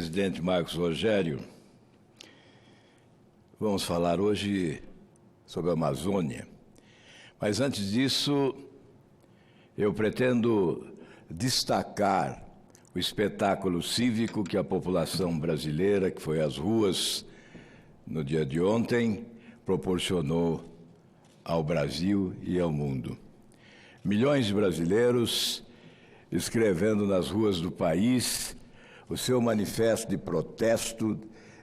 Presidente Marcos Rogério, vamos falar hoje sobre a Amazônia. Mas antes disso, eu pretendo destacar o espetáculo cívico que a população brasileira, que foi às ruas no dia de ontem, proporcionou ao Brasil e ao mundo. Milhões de brasileiros escrevendo nas ruas do país o seu manifesto de protesto,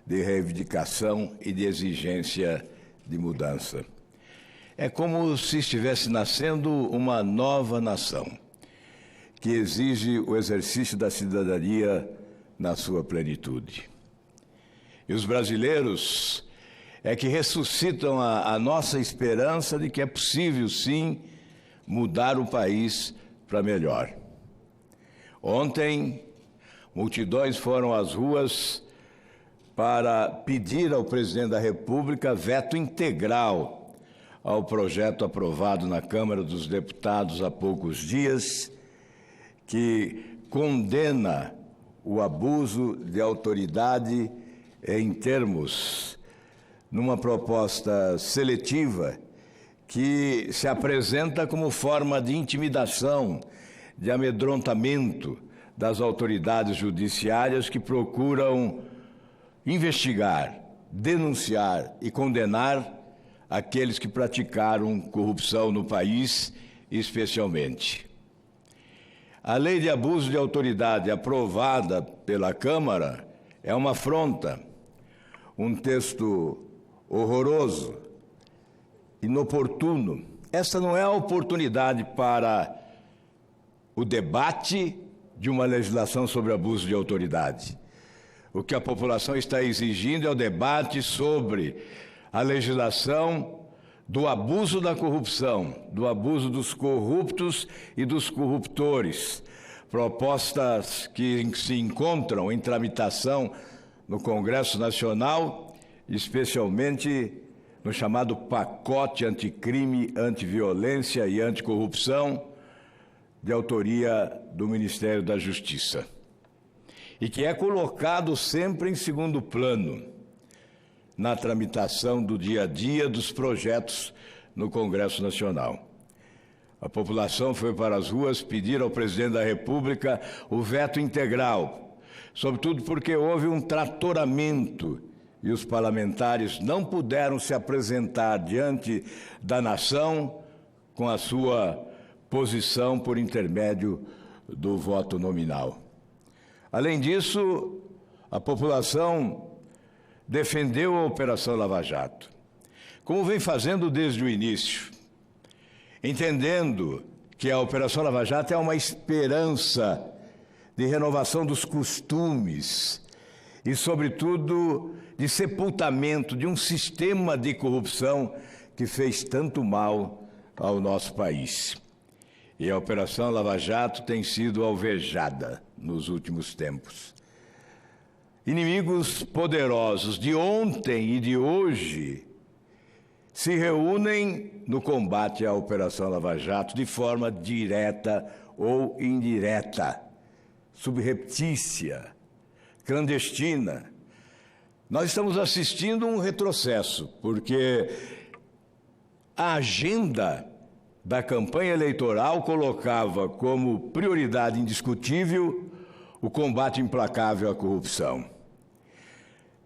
de reivindicação e de exigência de mudança. É como se estivesse nascendo uma nova nação, que exige o exercício da cidadania na sua plenitude. E os brasileiros é que ressuscitam a nossa esperança de que é possível, sim, mudar o país para melhor. Ontem, multidões foram às ruas para pedir ao presidente da República veto integral ao projeto aprovado na Câmara dos Deputados há poucos dias, que condena o abuso de autoridade em termos, numa proposta seletiva que se apresenta como forma de intimidação, de amedrontamento das autoridades judiciárias que procuram investigar, denunciar e condenar aqueles que praticaram corrupção no país, especialmente. A lei de abuso de autoridade aprovada pela Câmara é uma afronta, um texto horroroso, inoportuno. Esta não é a oportunidade para o debate de uma legislação sobre abuso de autoridade. O que a população está exigindo é o debate sobre a legislação do abuso da corrupção, do abuso dos corruptos e dos corruptores. Propostas que se encontram em tramitação no Congresso Nacional, especialmente no chamado pacote anticrime, antiviolência e anticorrupção, de autoria do Ministério da Justiça, e que é colocado sempre em segundo plano na tramitação do dia a dia dos projetos no Congresso Nacional. A população foi para as ruas pedir ao presidente da República o veto integral, sobretudo porque houve um tratoramento e os parlamentares não puderam se apresentar diante da nação com a sua posição por intermédio do voto nominal. Além disso, a população defendeu a Operação Lava Jato, como vem fazendo desde o início, entendendo que a Operação Lava Jato é uma esperança de renovação dos costumes e, sobretudo, de sepultamento de um sistema de corrupção que fez tanto mal ao nosso país. E a Operação Lava Jato tem sido alvejada nos últimos tempos. Inimigos poderosos de ontem e de hoje se reúnem no combate à Operação Lava Jato de forma direta ou indireta, subreptícia, clandestina. Nós estamos assistindo um retrocesso, porque a agenda da campanha eleitoral colocava como prioridade indiscutível o combate implacável à corrupção.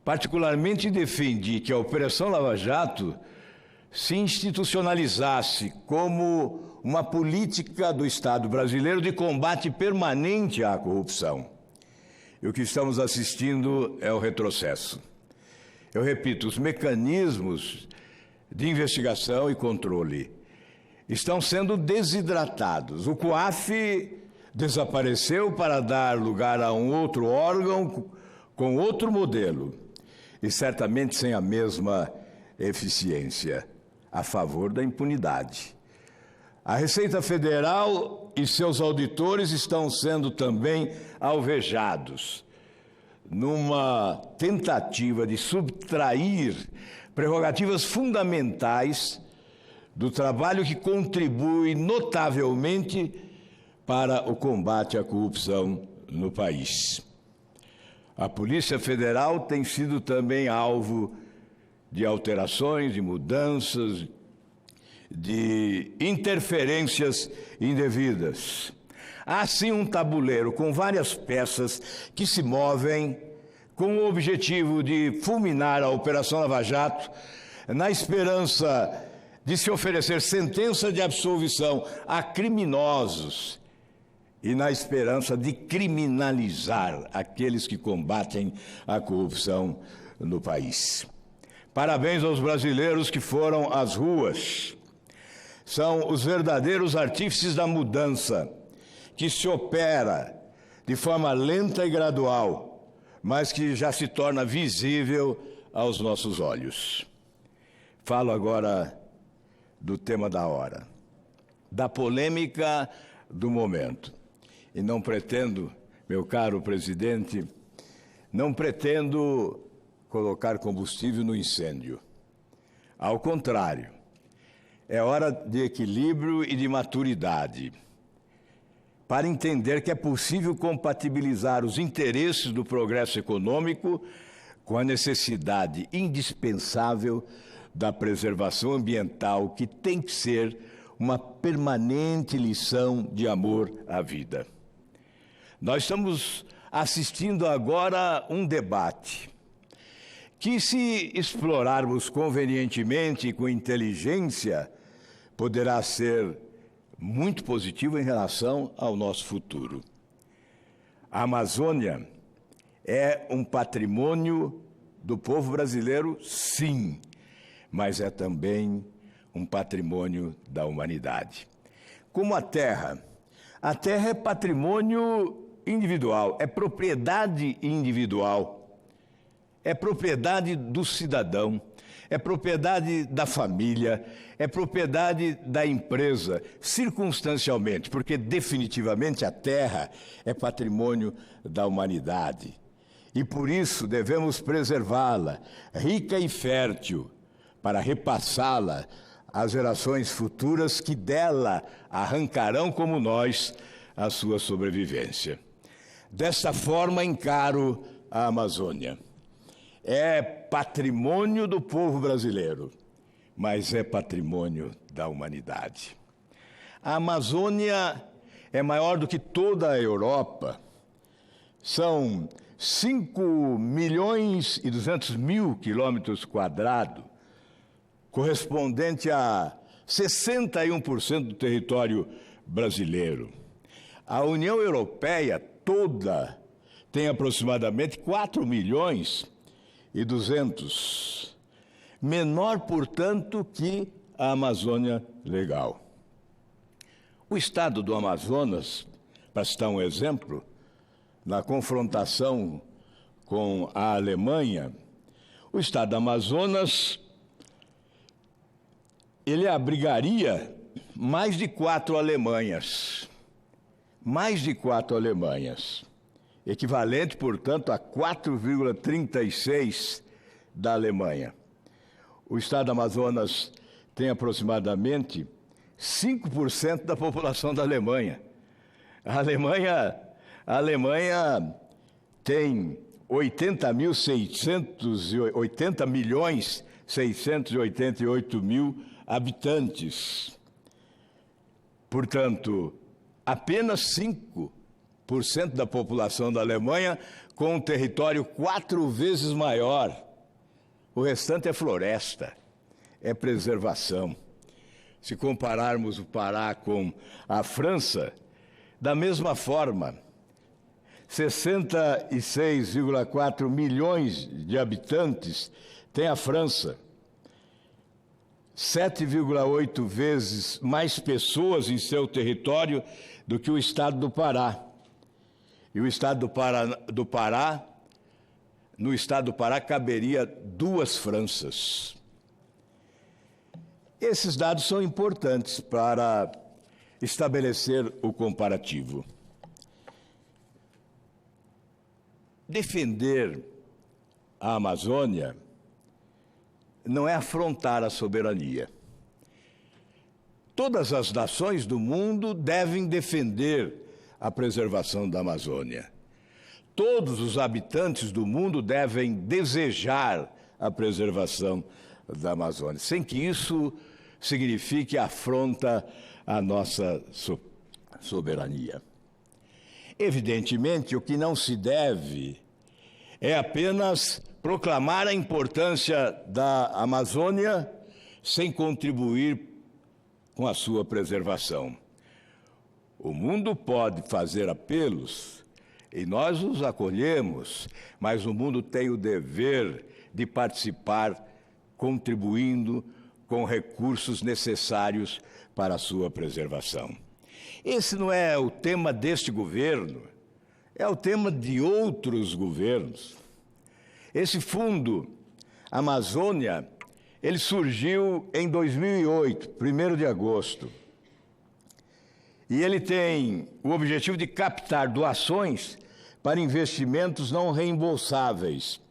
Particularmente defendi que a Operação Lava Jato se institucionalizasse como uma política do Estado brasileiro de combate permanente à corrupção. E o que estamos assistindo é o retrocesso. Eu repito, os mecanismos de investigação e controle estão sendo desidratados. O COAF desapareceu para dar lugar a um outro órgão com outro modelo e certamente sem a mesma eficiência, a favor da impunidade. A Receita Federal e seus auditores estão sendo também alvejados numa tentativa de subtrair prerrogativas fundamentais do trabalho que contribui notavelmente para o combate à corrupção no país. A Polícia Federal tem sido também alvo de alterações, de mudanças, de interferências indevidas. Há sim um tabuleiro com várias peças que se movem com o objetivo de fulminar a Operação Lava Jato, na esperança de se oferecer sentença de absolvição a criminosos e na esperança de criminalizar aqueles que combatem a corrupção no país. Parabéns aos brasileiros que foram às ruas. São os verdadeiros artífices da mudança, que se opera de forma lenta e gradual, mas que já se torna visível aos nossos olhos. Falo agora do tema da hora, da polêmica do momento. E não pretendo, meu caro presidente, não pretendo colocar combustível no incêndio. Ao contrário, é hora de equilíbrio e de maturidade, para entender que é possível compatibilizar os interesses do progresso econômico com a necessidade indispensável da preservação ambiental, que tem que ser uma permanente lição de amor à vida. Nós estamos assistindo agora um debate que, se explorarmos convenientemente e com inteligência, poderá ser muito positivo em relação ao nosso futuro. A Amazônia é um patrimônio do povo brasileiro, sim, mas é também um patrimônio da humanidade. Como a terra é patrimônio individual, é propriedade individual, é propriedade do cidadão, é propriedade da família, é propriedade da empresa, circunstancialmente, porque definitivamente a terra é patrimônio da humanidade. E por isso devemos preservá-la, rica e fértil, para repassá-la às gerações futuras que dela arrancarão, como nós, a sua sobrevivência. Desta forma encaro a Amazônia. É patrimônio do povo brasileiro, mas é patrimônio da humanidade. A Amazônia é maior do que toda a Europa. São 5.200.000 quilômetros quadrados, correspondente a 61% do território brasileiro. A União Europeia toda tem aproximadamente 4.200.000, menor, portanto, que a Amazônia Legal. O estado do Amazonas, para citar um exemplo, na confrontação com a Alemanha, o estado do Amazonas, ele abrigaria mais de 4 Alemanhas. Mais de 4 Alemanhas. Equivalente, portanto, a 4,36 da Alemanha. O estado do Amazonas tem aproximadamente 5% da população da Alemanha. A Alemanha tem 80.688.000 habitantes. Portanto, apenas 5% da população da Alemanha com um território 4 vezes maior. O restante é floresta, é preservação. Se compararmos o Pará com a França, da mesma forma, 66,4 milhões de habitantes tem a França, 7,8 vezes mais pessoas em seu território do que o estado do Pará. E o estado do Pará, no estado do Pará caberia 2 Franças. Esses dados são importantes para estabelecer o comparativo. Defender a Amazônia não é afrontar a soberania. Todas as nações do mundo devem defender a preservação da Amazônia. todos os habitantes do mundo devem desejar a preservação da Amazônia, sem que isso signifique afronta à nossa soberania. Evidentemente, o que não se deve é apenas proclamar a importância da Amazônia sem contribuir com a sua preservação. O mundo pode fazer apelos e nós os acolhemos, mas o mundo tem o dever de participar, contribuindo com recursos necessários para a sua preservação. Esse não é o tema deste governo, é o tema de outros governos. Esse Fundo Amazônia, ele surgiu em 2008, 1º de agosto. E ele tem o objetivo de captar doações para investimentos não reembolsáveis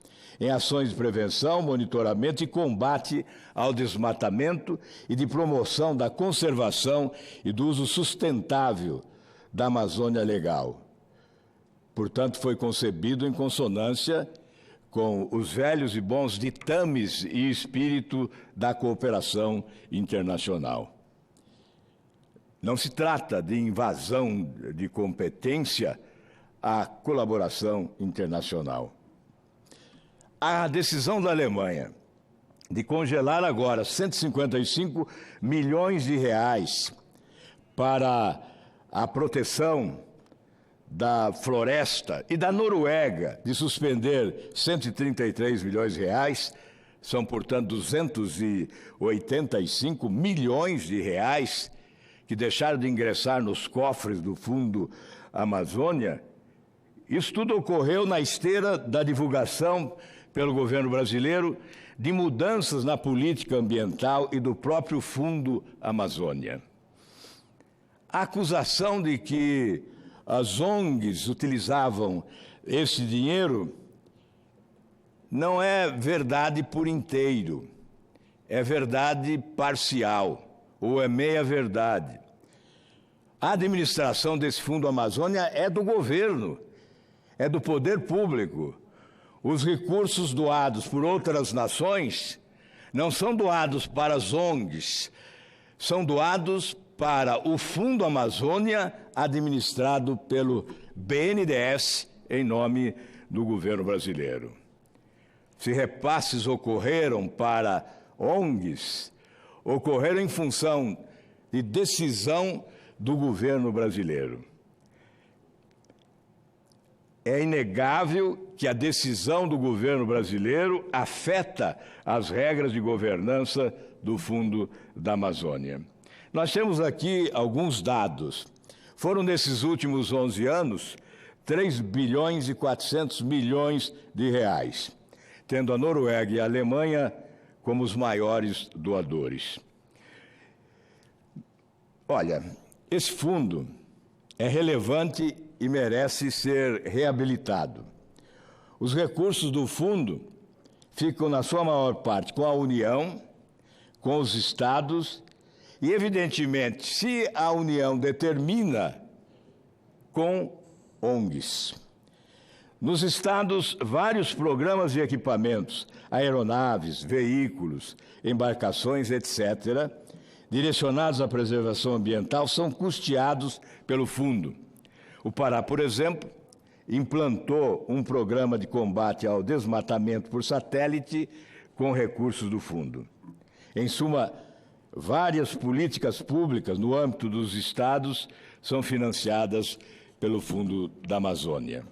em ações de prevenção, monitoramento e combate ao desmatamento e de promoção da conservação e do uso sustentável da Amazônia Legal. Portanto, foi concebido em consonância com os velhos e bons ditames e espírito da cooperação internacional. Não se trata de invasão de competência à colaboração internacional. A decisão da Alemanha de congelar agora 155 milhões de reais para a proteção da floresta e da Noruega de suspender 133 milhões de reais, são, portanto, 285 milhões de reais que deixaram de ingressar nos cofres do Fundo Amazônia. Isso tudo ocorreu na esteira da divulgação pelo governo brasileiro de mudanças na política ambiental e do próprio Fundo Amazônia. A acusação de que as ONGs utilizavam esse dinheiro não é verdade por inteiro, é verdade parcial, ou é meia-verdade. A administração desse Fundo Amazônia é do governo, é do poder público. Os recursos doados por outras nações não são doados para as ONGs, são doados para o Fundo Amazônia, administrado pelo BNDES, em nome do governo brasileiro. Se repasses ocorreram para ONGs, ocorreram em função de decisão do governo brasileiro. É inegável que a decisão do governo brasileiro afeta as regras de governança do Fundo da Amazônia. Nós temos aqui alguns dados. Foram, nesses últimos 11 anos, 3 bilhões e 400 milhões de reais, tendo a Noruega e a Alemanha como os maiores doadores. Olha, esse fundo é relevante e merece ser reabilitado. Os recursos do fundo ficam, na sua maior parte, com a União, com os estados e, evidentemente, se a União determina, com ONGs. Nos estados, vários programas e equipamentos, aeronaves, veículos, embarcações, etc., direcionados à preservação ambiental, são custeados pelo fundo. O Pará, por exemplo, implantou um programa de combate ao desmatamento por satélite com recursos do fundo. Em suma, várias políticas públicas no âmbito dos estados são financiadas pelo Fundo da Amazônia.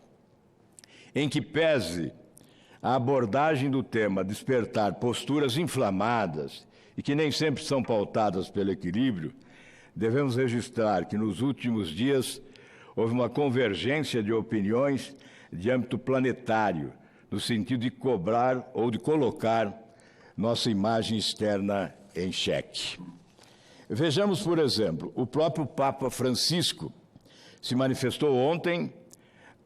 Em que pese a abordagem do tema despertar posturas inflamadas e que nem sempre são pautadas pelo equilíbrio, devemos registrar que nos últimos dias houve uma convergência de opiniões de âmbito planetário, no sentido de cobrar ou de colocar nossa imagem externa em xeque. Vejamos, por exemplo, o próprio Papa Francisco se manifestou ontem,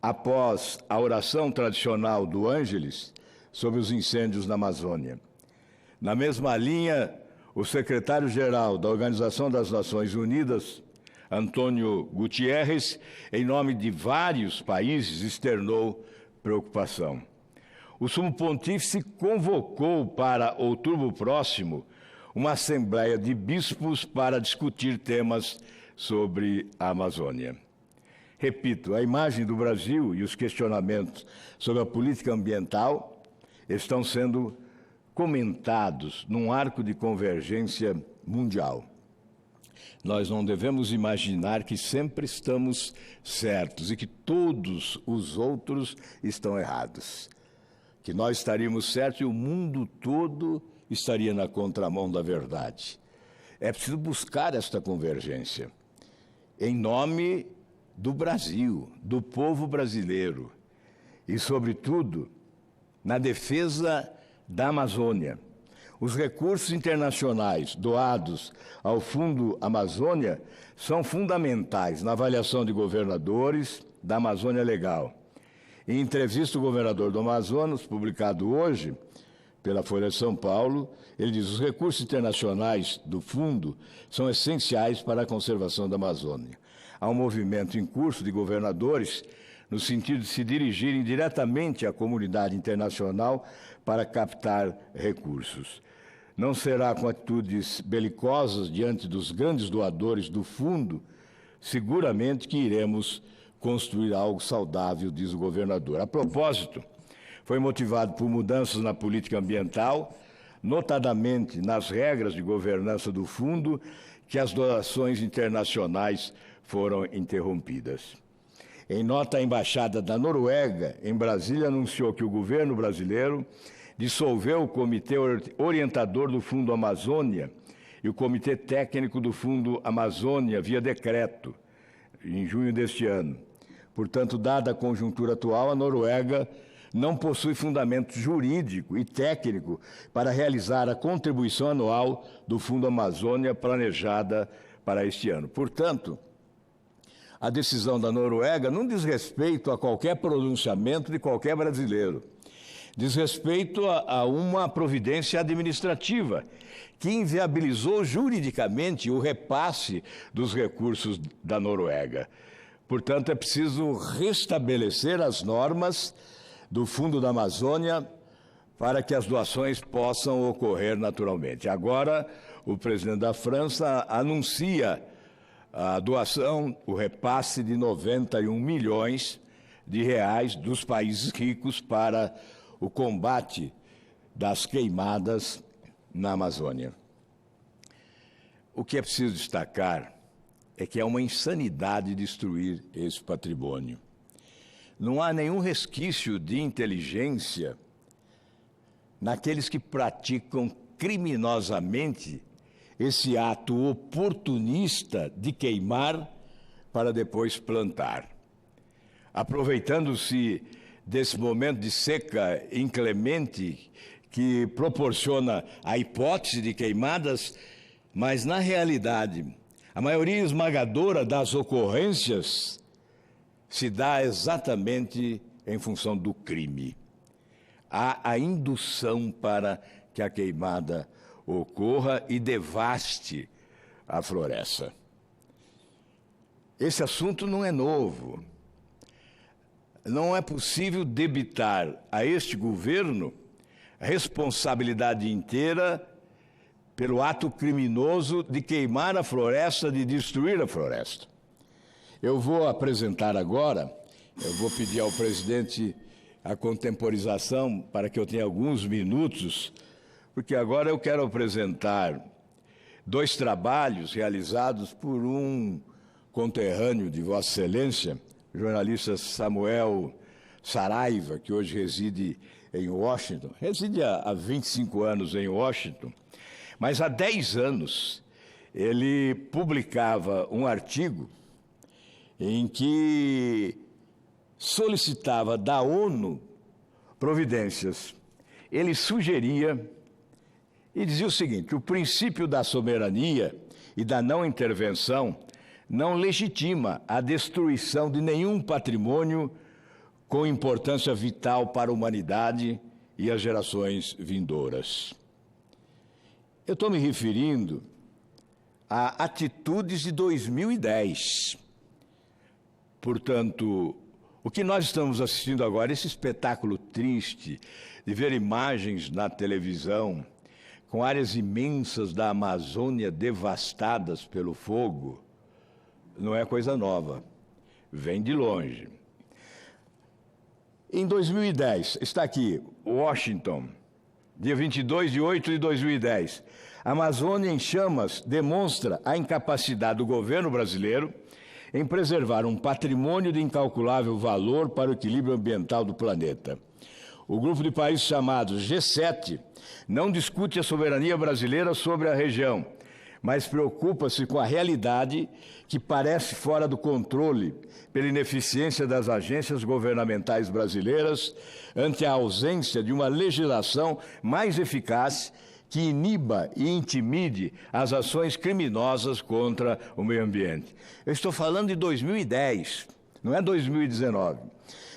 após a oração tradicional do Ângeles sobre os incêndios na Amazônia. Na mesma linha, o secretário-geral da Organização das Nações Unidas, Antônio Gutierrez, em nome de vários países, externou preocupação. O Sumo Pontífice convocou para outubro próximo uma assembleia de bispos para discutir temas sobre a Amazônia. Repito, a imagem do Brasil e os questionamentos sobre a política ambiental estão sendo comentados num arco de convergência mundial. Nós não devemos imaginar que sempre estamos certos e que todos os outros estão errados. Que nós estaríamos certos e o mundo todo estaria na contramão da verdade. É preciso buscar esta convergência em nome do Brasil, do povo brasileiro e, sobretudo, na defesa da Amazônia. Os recursos internacionais doados ao Fundo Amazônia são fundamentais na avaliação de governadores da Amazônia Legal. Em entrevista, o governador do Amazonas, publicado hoje pela Folha de São Paulo, ele diz: os recursos internacionais do fundo são essenciais para a conservação da Amazônia. Há um movimento em curso de governadores no sentido de se dirigirem diretamente à comunidade internacional para captar recursos. Não será com atitudes belicosas diante dos grandes doadores do fundo, seguramente que iremos construir algo saudável, diz o governador. A propósito, foi motivado por mudanças na política ambiental, notadamente nas regras de governança do fundo, que as doações internacionais foram interrompidas. Em nota, a Embaixada da Noruega, em Brasília, anunciou que o governo brasileiro dissolveu o Comitê Orientador do Fundo Amazônia e o Comitê Técnico do Fundo Amazônia via decreto, em junho deste ano. Portanto, dada a conjuntura atual, a Noruega não possui fundamento jurídico e técnico para realizar a contribuição anual do Fundo Amazônia planejada para este ano. Portanto, a decisão da Noruega não diz respeito a qualquer pronunciamento de qualquer brasileiro. Diz respeito a uma providência administrativa que inviabilizou juridicamente o repasse dos recursos da Noruega. Portanto, é preciso restabelecer as normas do Fundo da Amazônia para que as doações possam ocorrer naturalmente. Agora, o presidente da França anuncia a doação, o repasse de 91 milhões de reais dos países ricos para o combate das queimadas na Amazônia. O que é preciso destacar é que é uma insanidade destruir esse patrimônio. Não há nenhum resquício de inteligência naqueles que praticam criminosamente esse ato oportunista de queimar para depois plantar. Aproveitando-se desse momento de seca inclemente que proporciona a hipótese de queimadas, mas, na realidade, a maioria esmagadora das ocorrências se dá exatamente em função do crime. Há a indução para que a queimada ocorra e devaste a floresta. Esse assunto não é novo. Não é possível debitar a este governo a responsabilidade inteira pelo ato criminoso de queimar a floresta, de destruir a floresta. Eu vou apresentar agora, eu vou pedir ao presidente a contemporização para que eu tenha alguns minutos, porque agora eu quero apresentar 2 trabalhos realizados por um conterrâneo de Vossa Excelência, o jornalista Samuel Saraiva, que hoje reside em Washington. Reside há 25 anos em Washington, mas há 10 anos ele publicava um artigo em que solicitava da ONU providências. Ele sugeria e dizia o seguinte: o princípio da soberania e da não intervenção não legitima a destruição de nenhum patrimônio com importância vital para a humanidade e as gerações vindouras. Eu estou me referindo a atitudes de 2010. Portanto, o que nós estamos assistindo agora, esse espetáculo triste de ver imagens na televisão com áreas imensas da Amazônia devastadas pelo fogo, não é coisa nova, vem de longe. Em 2010, está aqui, Washington, dia 22/8/2010, a Amazônia em chamas demonstra a incapacidade do governo brasileiro em preservar um patrimônio de incalculável valor para o equilíbrio ambiental do planeta. O grupo de países chamados G7 não discute a soberania brasileira sobre a região, mas preocupa-se com a realidade que parece fora do controle pela ineficiência das agências governamentais brasileiras ante a ausência de uma legislação mais eficaz que iniba e intimide as ações criminosas contra o meio ambiente. Eu estou falando de 2010, não é 2019.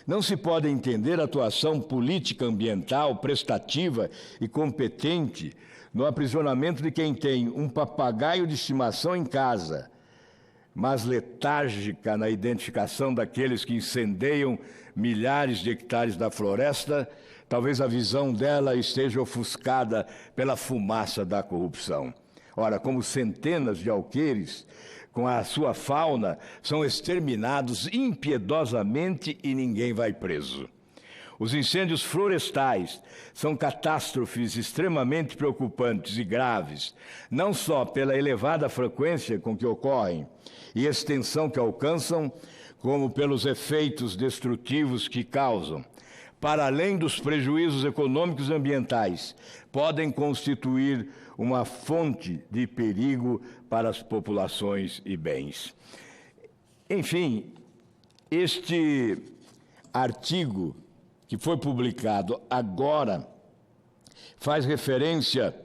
Não se pode entender a atuação política ambiental prestativa e competente no aprisionamento de quem tem um papagaio de estimação em casa, mas letárgica na identificação daqueles que incendeiam milhares de hectares da floresta. Talvez a visão dela esteja ofuscada pela fumaça da corrupção. Ora, como centenas de alqueires, com a sua fauna, são exterminados impiedosamente e ninguém vai preso. Os incêndios florestais são catástrofes extremamente preocupantes e graves, não só pela elevada frequência com que ocorrem e extensão que alcançam, como pelos efeitos destrutivos que causam. Para além dos prejuízos econômicos e ambientais, podem constituir uma fonte de perigo para as populações e bens. Enfim, este artigo que foi publicado agora faz referência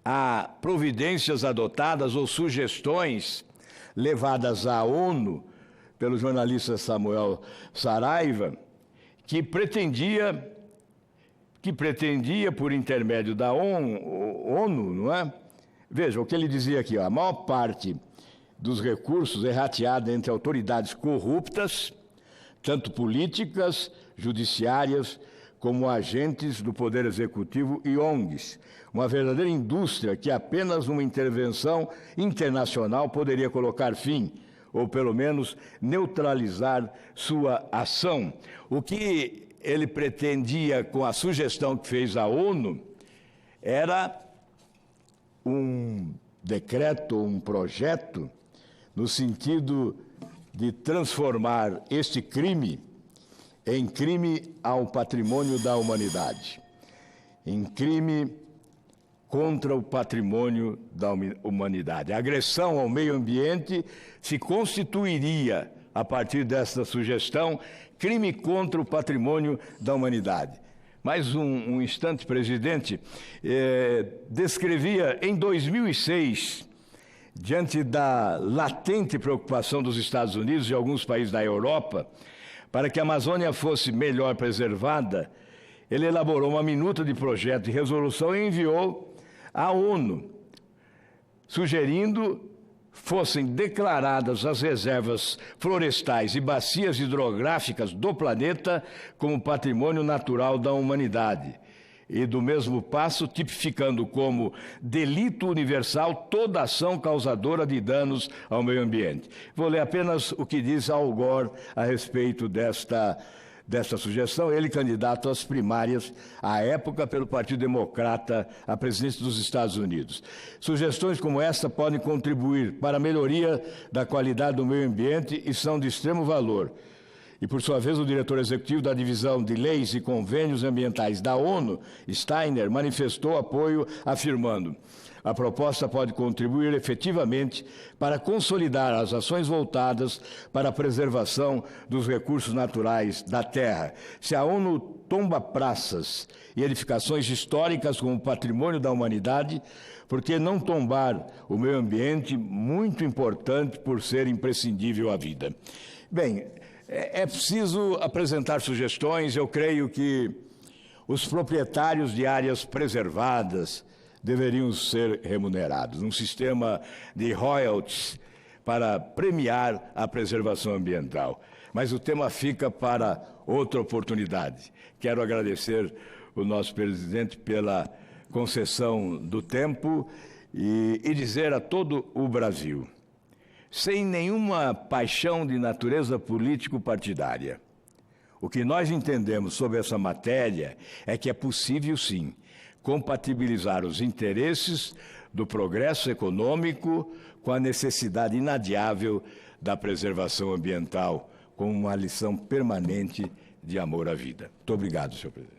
a providências adotadas ou sugestões levadas à ONU pelo jornalista Samuel Saraiva, que pretendia, por intermédio da ONU, não é? Veja, o que ele dizia aqui, ó, a maior parte dos recursos é rateada entre autoridades corruptas, tanto políticas, judiciárias, como agentes do Poder Executivo e ONGs. Uma verdadeira indústria que apenas uma intervenção internacional poderia colocar fim, ou pelo menos neutralizar sua ação. O que ele pretendia com a sugestão que fez à ONU era um decreto, um projeto, no sentido de transformar este crime em crime ao patrimônio da humanidade, em crime contra o patrimônio da humanidade. A agressão ao meio ambiente se constituiria, a partir desta sugestão, crime contra o patrimônio da humanidade. Mais um instante, presidente, descrevia em 2006, diante da latente preocupação dos Estados Unidos e alguns países da Europa, para que a Amazônia fosse melhor preservada, ele elaborou uma minuta de projeto de resolução e enviou à ONU, sugerindo fossem declaradas as reservas florestais e bacias hidrográficas do planeta como patrimônio natural da humanidade. E, do mesmo passo, tipificando como delito universal toda ação causadora de danos ao meio ambiente. Vou ler apenas o que diz Al Gore a respeito desta sugestão, ele candidato às primárias, à época, pelo Partido Democrata à presidência dos Estados Unidos. Sugestões como esta podem contribuir para a melhoria da qualidade do meio ambiente e são de extremo valor. E, por sua vez, o diretor executivo da Divisão de Leis e Convênios Ambientais da ONU, Steiner, manifestou apoio, afirmando: a proposta pode contribuir efetivamente para consolidar as ações voltadas para a preservação dos recursos naturais da Terra. Se a ONU tomba praças e edificações históricas como patrimônio da humanidade, por que não tombar o meio ambiente, muito importante por ser imprescindível à vida? Bem, é preciso apresentar sugestões. Eu creio que os proprietários de áreas preservadas, deveriam ser remunerados. Um sistema de royalties para premiar a preservação ambiental. Mas o tema fica para outra oportunidade. Quero agradecer o nosso presidente pela concessão do tempo e dizer a todo o Brasil, sem nenhuma paixão de natureza político-partidária, o que nós entendemos sobre essa matéria é que é possível, sim, compatibilizar os interesses do progresso econômico com a necessidade inadiável da preservação ambiental, com uma lição permanente de amor à vida. Muito obrigado, senhor presidente.